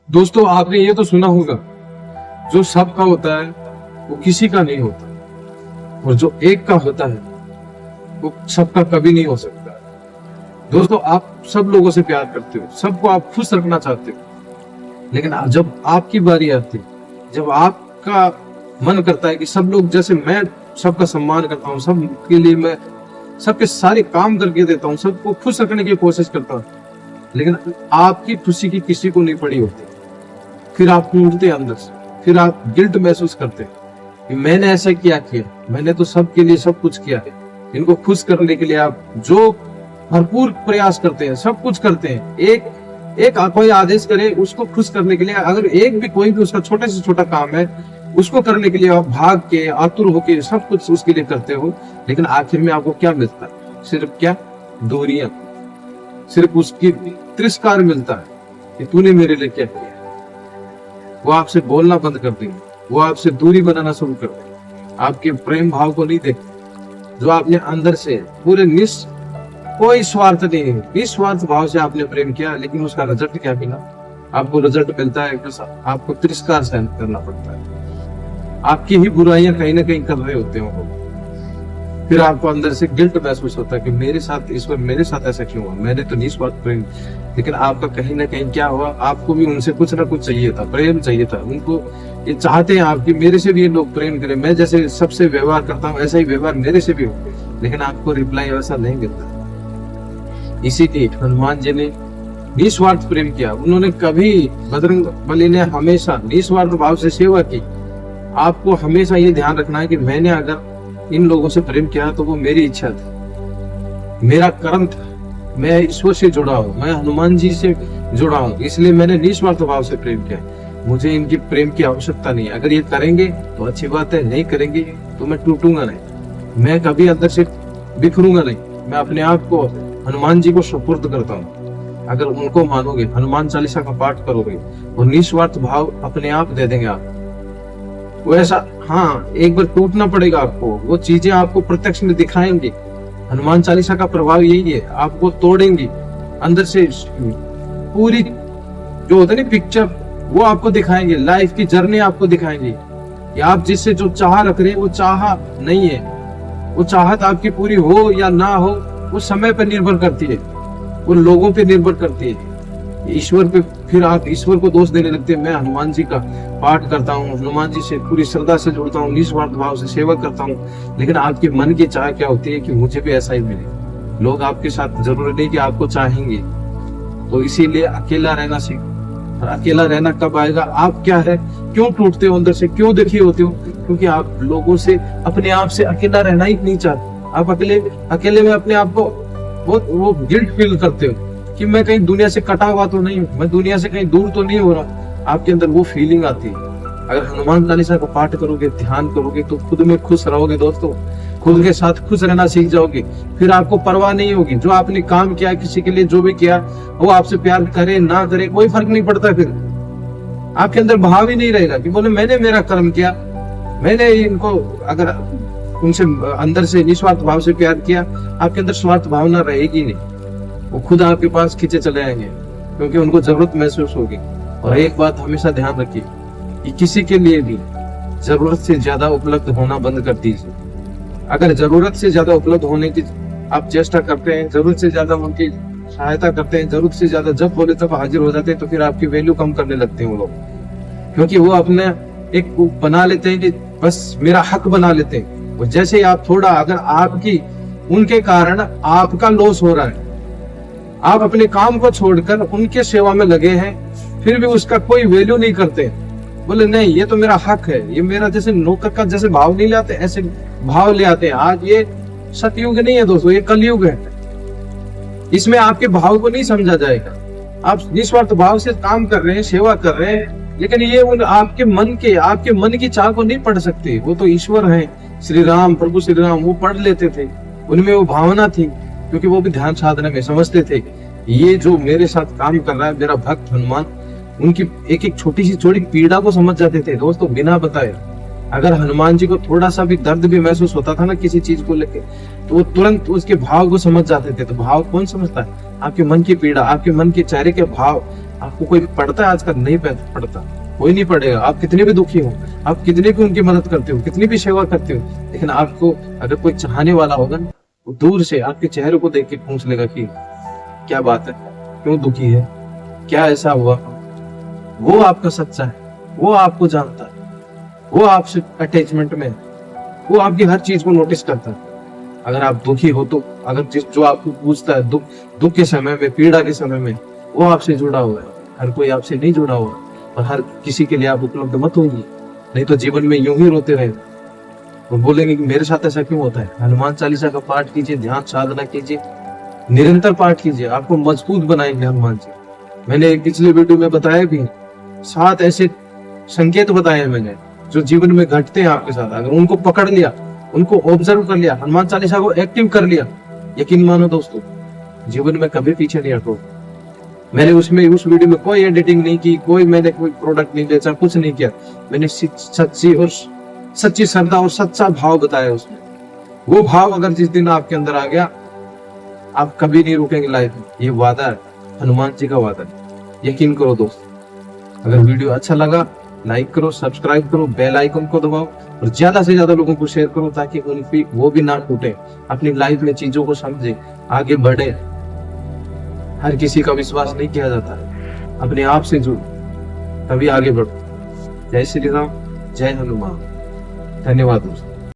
दोस्तों, आपने ये तो सुना होगा, जो सबका होता है वो किसी का नहीं होता, और जो एक का होता है वो सबका कभी नहीं हो सकता। दोस्तों, आप सब लोगों से प्यार करते हो, सबको आप खुश रखना चाहते हो, लेकिन जब आपकी बारी आती है, जब आपका मन करता है कि सब लोग, जैसे मैं सबका सम्मान करता हूँ, सबके लिए मैं सबके सारे काम करके देता हूँ, सबको खुश रखने की कोशिश करता हूँ, लेकिन आपकी खुशी की किसी को नहीं पड़ी होती, फिर आप टूटते अंदर से, फिर आप गिल्ट महसूस करते कि मैंने ऐसा किया, मैंने तो सबके लिए सब कुछ किया है। इनको खुश करने के लिए आप जो भरपूर प्रयास करते हैं, सब कुछ करते हैं, एक कोई आदेश करे उसको खुश करने के लिए, अगर एक भी कोई भी उसका छोटे से छोटा काम है उसको करने के लिए आप भाग के आतुर होके सब कुछ उसके लिए करते हो, लेकिन आखिर में आपको क्या मिलता है? सिर्फ क्या? दूरियां, सिर्फ उसकी तिरस्कार मिलता है कि तूने मेरे लिए क्या किया। वो आपसे बोलना बंद कर देंगे, वो आपसे दूरी बनाना शुरू कर देंगे, आपके प्रेम भाव को नहीं देखते, जो आपने अंदर से पूरे कोई स्वार्थ नहीं है, निस्वार्थ भाव से आपने प्रेम किया, लेकिन उसका रिजल्ट क्या मिला? आपको रिजल्ट मिलता है कि आपको तिरस्कार सहन करना पड़ता है, आपकी ही बुराइयां कहीं ना कहीं कर रहे होते हैं वो। फिर आपको अंदर से गिल्ट महसूस होता है कि मेरे साथ ईश्वर, मेरे साथ ऐसा क्यों हुआ? मैंने तो निस्वार्थ प्रेम, लेकिन आपका कहीं ना कहीं क्या हुआ? आपको भी उनसे कुछ ना कुछ चाहिए था, प्रेम चाहिए था। उनको ये चाहते हैं आपकी, मेरे से भी ये लोग प्रेम करें, मैं जैसे सबसे व्यवहार करता हूँ ऐसा ही व्यवहार मेरे से भी हो, लेकिन आपको रिप्लाई वैसा नहीं मिलता। इसीलिए हनुमान जी ने निस्वार्थ प्रेम किया। उन्होंने कभी, बजरंगबली ने हमेशा निस्वार्थ भाव से सेवा की। आपको हमेशा ये ध्यान रखना है कि मैंने अगर इन लोगों से प्रेम किया तो वो मेरी इच्छा थी, मेरा कर्म था, मैं ईश्वर से जुड़ा हूँ, मैं हनुमान जी से जुड़ा हूँ, इसलिए मैंने निस्वार्थ भाव से प्रेम किया। मुझे इनकी प्रेम की आवश्यकता नहीं। अगर ये करेंगे तो अच्छी बात है, नहीं करेंगे तो मैं टूटूंगा नहीं, मैं कभी अंदर से बिखरूंगा नहीं। मैं अपने आप को हनुमान जी को सुपुर्द करता हूँ। अगर उनको मानोगे, हनुमान चालीसा का पाठ करोगे और निस्वार्थ भाव अपने आप दे देंगे आप। वो ऐसा, हाँ, एक बार टूटना पड़ेगा आपको, वो चीजें आपको प्रत्यक्ष में दिखाएंगे। हनुमान चालीसा का प्रभाव यही है, आपको तोड़ेंगे अंदर से, पूरी जो होता है ना पिक्चर, वो आपको दिखाएंगे, लाइफ की जर्नी आपको दिखाएंगे कि आप जिससे जो चाह रख रहे हैं वो चाह नहीं है। वो चाहत आपकी पूरी हो या ना हो, वो समय पर निर्भर करती है, वो लोगों पे निर्भर करती है, ईश्वर पे। फिर आप ईश्वर को दोष देने लगते हैं। मैं हनुमान जी का पाठ करता हूँ, हनुमान जी से पूरी श्रद्धा से जुड़ता हूँ, निस्वार्थ भाव से सेवा करता हूँ, लेकिन आपके मन की चाह क्या होती है कि मुझे भी ऐसा ही मिले। लोग आपके साथ जरूरी नहीं कि आपको चाहेंगे, तो इसीलिए अकेला रहना सीखो। और अकेला रहना कब आएगा? आप क्या है, क्यों टूटते हो अंदर से, क्यों दुखी होते हो? क्योंकि आप लोगों से, अपने आप से अकेला रहना ही नहीं चाहते। आप अकेले में अपने आप को वो गिल्ट फील करते हो कि मैं कहीं दुनिया से कटा हुआ तो नहीं हूँ, मैं दुनिया से कहीं दूर तो नहीं हो रहा। आपके अंदर वो फीलिंग आती है। अगर हनुमान चालीसा को पाठ करोगे, ध्यान करोगे, तो खुद में खुश रहोगे दोस्तों, खुद के साथ खुश रहना सीख जाओगे। फिर आपको परवाह नहीं होगी, जो आपने काम किया, किसी के लिए जो भी किया, वो आपसे प्यार करे ना करे कोई फर्क नहीं पड़ता। फिर आपके अंदर भाव ही नहीं रहेगा कि बोले मैंने मेरा कर्म किया, मैंने इनको, अगर उनसे अंदर से निस्वार्थ भाव से प्यार किया, आपके अंदर स्वार्थ भावना रहेगी नहीं। वो खुद आपके पास खींचे चले आएंगे, क्योंकि उनको जरूरत महसूस होगी। और एक बात हमेशा ध्यान रखिए कि किसी के लिए भी जरूरत से ज्यादा उपलब्ध होना बंद कर दीजिए। अगर जरूरत से ज्यादा उपलब्ध होने की आप चेष्टा करते हैं, जरूरत से ज्यादा उनकी सहायता करते हैं, जरूरत से ज्यादा जब बोले तब हाजिर हो जाते हैं, तो फिर आपकी वैल्यू कम करने लगते हैं वो लोग, क्योंकि वो अपने एक बना लेते हैं कि बस मेरा हक बना लेते हैं। और जैसे आप थोड़ा, अगर आपकी उनके कारण आपका लॉस हो रहा है, आप अपने काम को छोड़कर उनके सेवा में लगे हैं, फिर भी उसका कोई वैल्यू नहीं करते, बोले नहीं ये तो मेरा हक है, ये मेरा, जैसे नौकर का जैसे भाव नहीं लाते ऐसे भाव ले आते हैं। आज ये सतयुग नहीं है दोस्तों, ये कलयुग है। इसमें आपके भाव को नहीं समझा जाएगा। आप निस्वार्थ भाव से काम कर रहे हैं, सेवा कर रहे हैं, लेकिन ये उन आपके मन की चाह को नहीं पढ़ सकते। वो तो ईश्वर है, श्री राम, प्रभु श्री राम, वो पढ़ लेते थे, उनमें वो भावना थी, क्योंकि वो भी ध्यान साधना में समझते थे ये जो मेरे साथ काम कर रहा है मेरा भक्त हनुमान, उनकी एक एक छोटी सी छोटी पीड़ा को समझ जाते थे दोस्तों, बिना बताए। अगर हनुमान जी को थोड़ा सा भी दर्द भी महसूस होता था ना किसी चीज को लेके, तो वो तुरंत उसके भाव को समझ जाते थे। तो भाव कौन समझता है? आपके मन की पीड़ा, आपके मन के चेहरे के भाव, आपको कोई पढ़ता है आजकल? नहीं पढ़ता, कोई नहीं पढ़ेगा। आप कितने भी दुखी हो, आप कितने भी उनकी मदद करते हो, कितनी भी सेवा करते हो, लेकिन आपको अगर कोई चाहने वाला होगा ना, वो दूर से आपके चेहरे को देख के पूछ लेगा कि क्या बात है, क्यों दुखी है, क्या ऐसा हुआ। वो आपका सच्चा है, वो आपको जानता है, वो आपसे अटैचमेंट में है, वो आपकी हर चीज को नोटिस करता है। अगर आप दुखी हो तो अगर जो आपको पूछता है दुख के समय में, पीड़ा के समय में, वो आपसे जुड़ा हुआ है। हर कोई आपसे नहीं जुड़ा हुआ, और हर किसी के लिए आप उपलब्ध मत होंगे, नहीं तो जीवन में यूं ही रोते रहेंगे और बोलेंगे कि मेरे साथ ऐसा क्यों होता है। हनुमान चालीसा का पाठ कीजिए, ध्यान साधना कीजिए, निरंतर पाठ कीजिए, आपको मजबूत बनाएंगे हनुमान जी। मैंने एक पिछले वीडियो में बताया भी, 7 ऐसे संकेत बताए हैं मैंने जो जीवन में घटते हैं आपके साथ। अगर उनको पकड़ लिया, उनको ऑब्जर्व कर लिया, हनुमान चालीसा को एक्टिव कर लिया, यकीन मानो दोस्तों, जीवन में कभी पीछे नहीं हटो। मैंने उस वीडियो में कोई एडिटिंग नहीं की, मैंने कोई प्रोडक्ट नहीं बेचा, कुछ नहीं किया। मैंने सच्ची श्रद्धा और सच्चा भाव बताया उसमें। वो भाव अगर जिस दिन आपके अंदर आ गया, आप कभी नहीं रुकेंगे लाइफ में। ये वादा है, हनुमान जी का वादा है, यकीन करो दोस्तों। अगर वीडियो अच्छा लगा, लाइक करो, सब्सक्राइब करो, बेल आइकन को दबाओ और ज्यादा से ज्यादा लोगों को शेयर करो, ताकि उनकी वो भी ना टूटे, अपनी लाइफ में चीजों को समझे, आगे बढ़े। हर किसी का विश्वास नहीं किया जाता है, अपने आप से जुड़ो, तभी आगे बढ़ो। जय श्री राम, जय हनुमान। धन्यवाद दोस्तों।